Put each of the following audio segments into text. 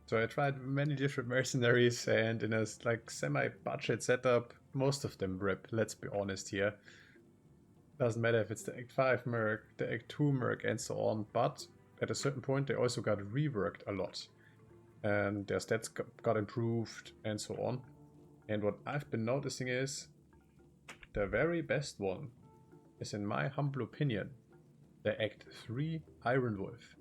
So I tried many different mercenaries, and in a like semi-budget setup, most of them rip, let's be honest here. Doesn't matter if it's the Act 5 merc, the Act 2 merc, and so on, but at a certain point they also got reworked a lot. And their stats got improved, and so on. And what I've been noticing is, the very best one is, in my humble opinion, the Act 3 Iron Wolf.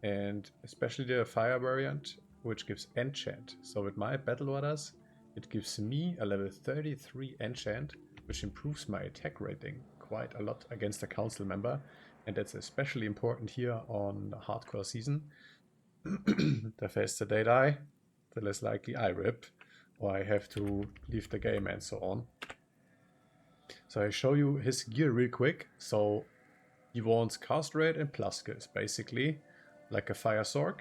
And especially the Fire variant, which gives Enchant. So with my Battle Orders, it gives me a level 33 Enchant, which improves my attack rating quite a lot against a council member. And that's especially important here on hardcore season. The faster they die, the less likely I rip, or I have to leave the game and so on. So I show you his gear real quick. So he wants cast rate and plus skills, basically, like a Fire Zork.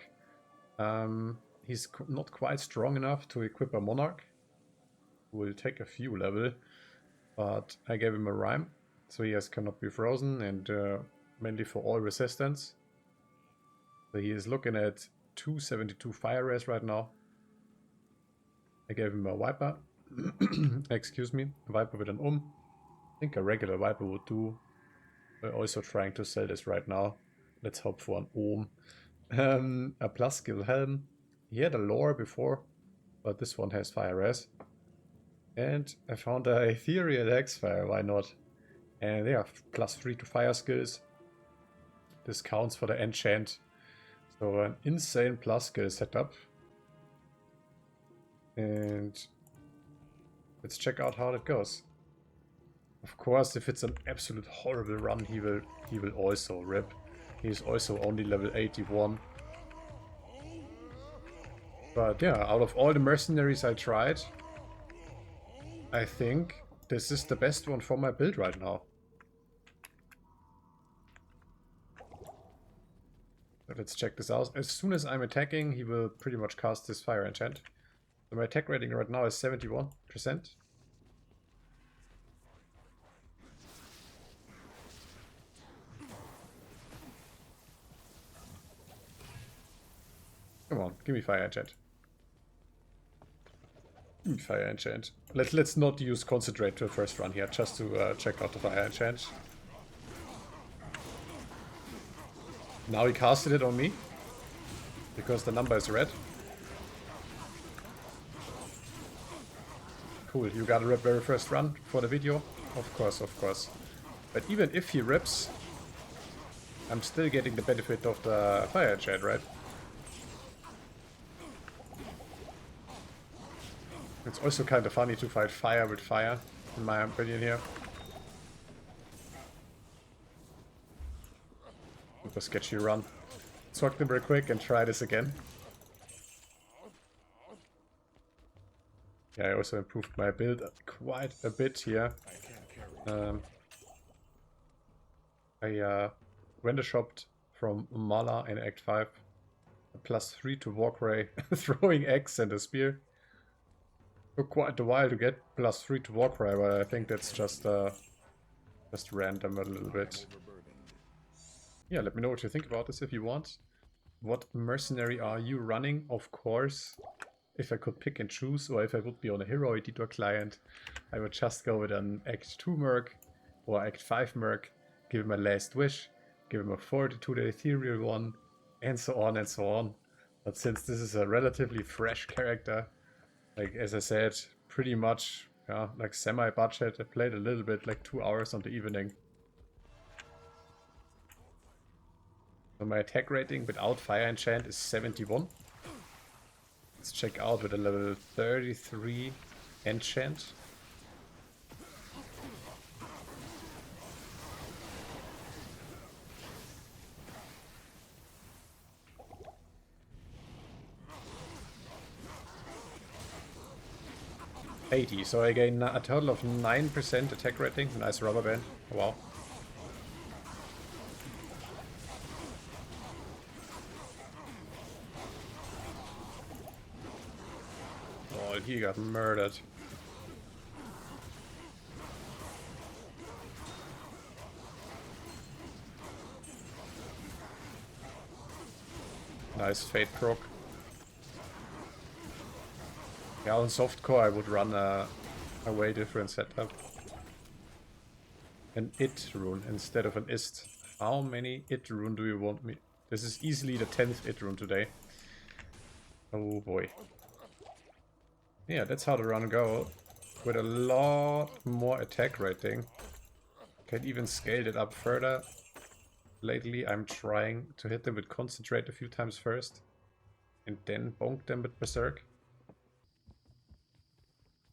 He's not quite strong enough to equip a Monarch. Will take a few level, but I gave him a Rhyme, so he cannot be frozen, and mainly for all resistance. So he is looking at 272 fire res right now. I gave him a Viper. Excuse me, a Viper with an I think a regular Viper would do. We're also trying to sell this right now. Let's hope for an a plus skill helm. He had a lore before, but this one has fire res. And I found a Ethereal Hexfire, why not? And they have +3 to fire skills. This counts for the enchant. So an insane plus skill setup. And let's check out how that goes. Of course, if it's an absolute horrible run, he will also rip. He's also only level 81. But yeah, out of all the mercenaries I tried, I think this is the best one for my build right now. So let's check this out. As soon as I'm attacking, he will pretty much cast this Fire Enchant. So my attack rating right now is 71%. Come on, give me Fire Enchant. Give me Fire Enchant. Let's not use Concentrate to the first run here, just to check out the Fire Enchant. Now he casted it on me, because the number is red. Cool, you got a rip very first run for the video? Of course, of course. But even if he rips, I'm still getting the benefit of the Fire Enchant, right? It's also kind of funny to fight fire with fire, in my opinion here. Super sketchy run. Swag them real quick and try this again. Yeah, I also improved my build quite a bit here. I render shopped from Mala in Act 5. A +3 to Walk Ray, throwing axe and a spear. Took quite a while to get +3 to Walk Ray, but I think that's just random a little bit. Yeah, let me know what you think about this if you want. What mercenary are you running? Of course, if I could pick and choose, or if I would be on a heroic D2R client, I would just go with an Act 2 merc or Act 5 merc, give him a last wish, give him a 42 the ethereal one, and so on and so on. But since this is a relatively fresh character, like as I said, pretty much like semi-budget, I played a little bit, like 2 hours on the evening. So my attack rating without Fire Enchant is 71. Let's check out with a level 33 Enchant. $80, so I gain a total of 9% attack rating. Nice rubber band. Wow. Oh, he got murdered. Nice Fate proc. Yeah, on softcore I would run a way different setup. An it rune instead of an ist. How many it rune do you want me? This is easily the 10th it rune today. Oh boy. Yeah, that's how the run go. With a lot more attack rating. Can even scale it up further. Lately I'm trying to hit them with concentrate a few times first. And then bonk them with berserk.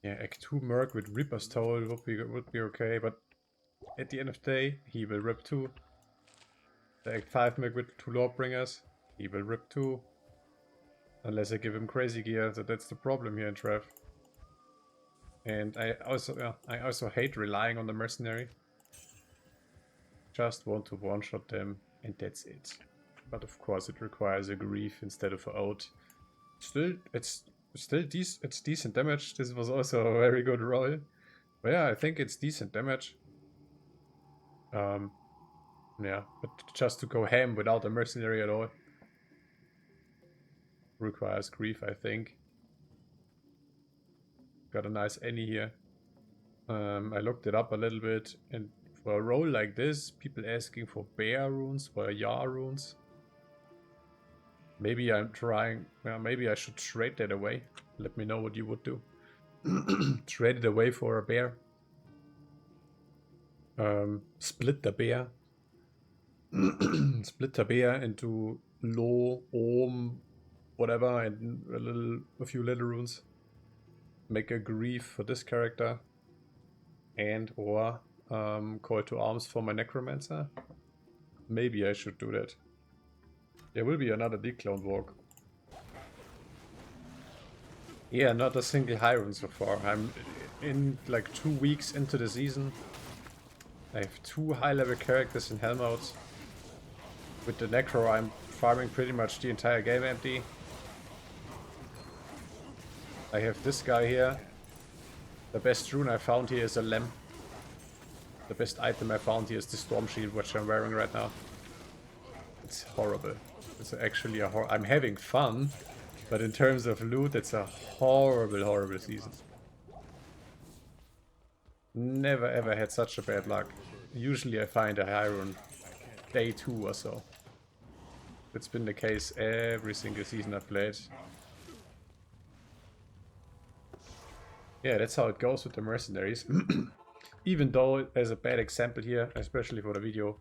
Yeah, Act 2 Merc with Reaper's Toll would be okay, but at the end of the day, he will rip too. The Act 5 Merc with 2 Lordbringers, he will rip too. Unless I give him crazy gear, so that's the problem here in Trav. And I also hate relying on the Mercenary. Just want to one-shot them, and that's it. But of course it requires a Grief instead of an Ode. Still, it's decent damage. This was also a very good roll. But yeah, I think it's decent damage. Yeah, but just to go ham without a mercenary at all requires grief, I think. Got a nice any here. I looked it up a little bit, and for a roll like this, people asking for bear runes, for Yar runes. Maybe I'm trying, well, maybe I should trade that away. Let me know what you would do. Trade it away for a bear. Split the bear. Split the bear into low, ohm, whatever, and a few little runes. Make a grief for this character. And or call to arms for my necromancer. Maybe I should do that. There will be another declone walk. Yeah, not a single high rune so far. I'm in like 2 weeks into the season. I have 2 high level characters in Helmholtz. With the Necro I'm farming pretty much the entire game empty. I have this guy here. The best rune I found here is a Lem. The best item I found here is the Storm Shield, which I'm wearing right now. It's horrible. It's actually a I'm having fun, but in terms of loot, it's a horrible, horrible season. Never ever had such a bad luck. Usually I find a high rune day 2 or so. It's been the case every single season I've played. Yeah, that's how it goes with the mercenaries. Even though there's a bad example here, especially for the video.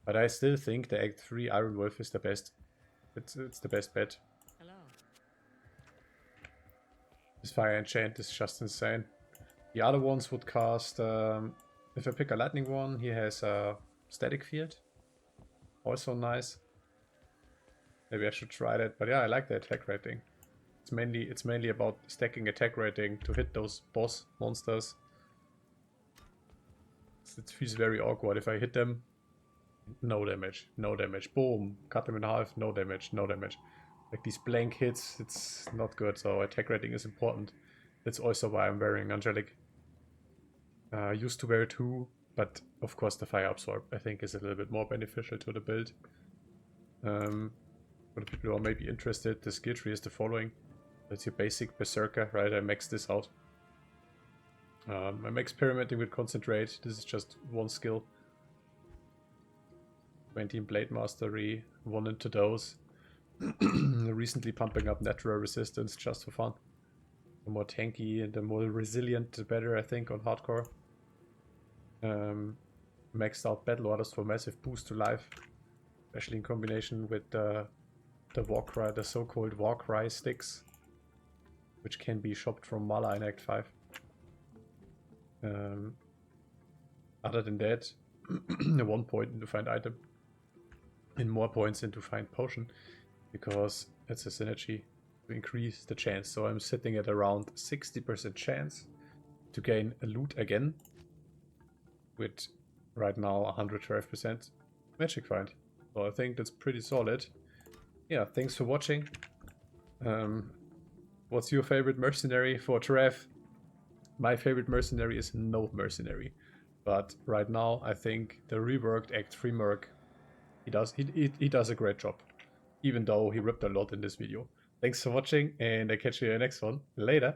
But I still think the Act 3 Iron Wolf is the best. It's the best bet. Hello. This Fire Enchant is just insane. The other ones would cast... if I pick a lightning one, he has a static field. Also nice. Maybe I should try that. But yeah, I like the attack rating. It's mainly about stacking attack rating to hit those boss monsters. It feels very awkward. If I hit them, no damage, no damage. Boom, cut them in half, no damage, no damage. Like these blank hits, it's not good. So attack rating is important. That's also why I'm wearing Angelic. I used to wear it too, but of course the Fire Absorb I think is a little bit more beneficial to the build. For the people who are maybe interested, the skill tree is the following. That's your basic Berserker, right? I maxed this out. I'm experimenting with Concentrate. This is just one skill. 20 in Blade Mastery, 1 into those. Recently pumping up Natural Resistance just for fun. The more tanky and the more resilient, the better, I think, on hardcore. Maxed out Battle Orders for massive boost to life. Especially in combination with the Warcry, the so-called Warcry sticks. Which can be shopped from Mala in Act 5. Other than that, 1 point into find item. And more points into find potion. Because it's a synergy to increase the chance. So I'm sitting at around 60% chance to gain a loot again. With right now 112% magic find. So I think that's pretty solid. Yeah, thanks for watching. What's your favorite mercenary for Trav? My favorite mercenary is no mercenary. But right now I think the reworked Act 3 Merc, he does a great job. Even though he ripped a lot in this video. Thanks for watching and I catch you in the next one. Later.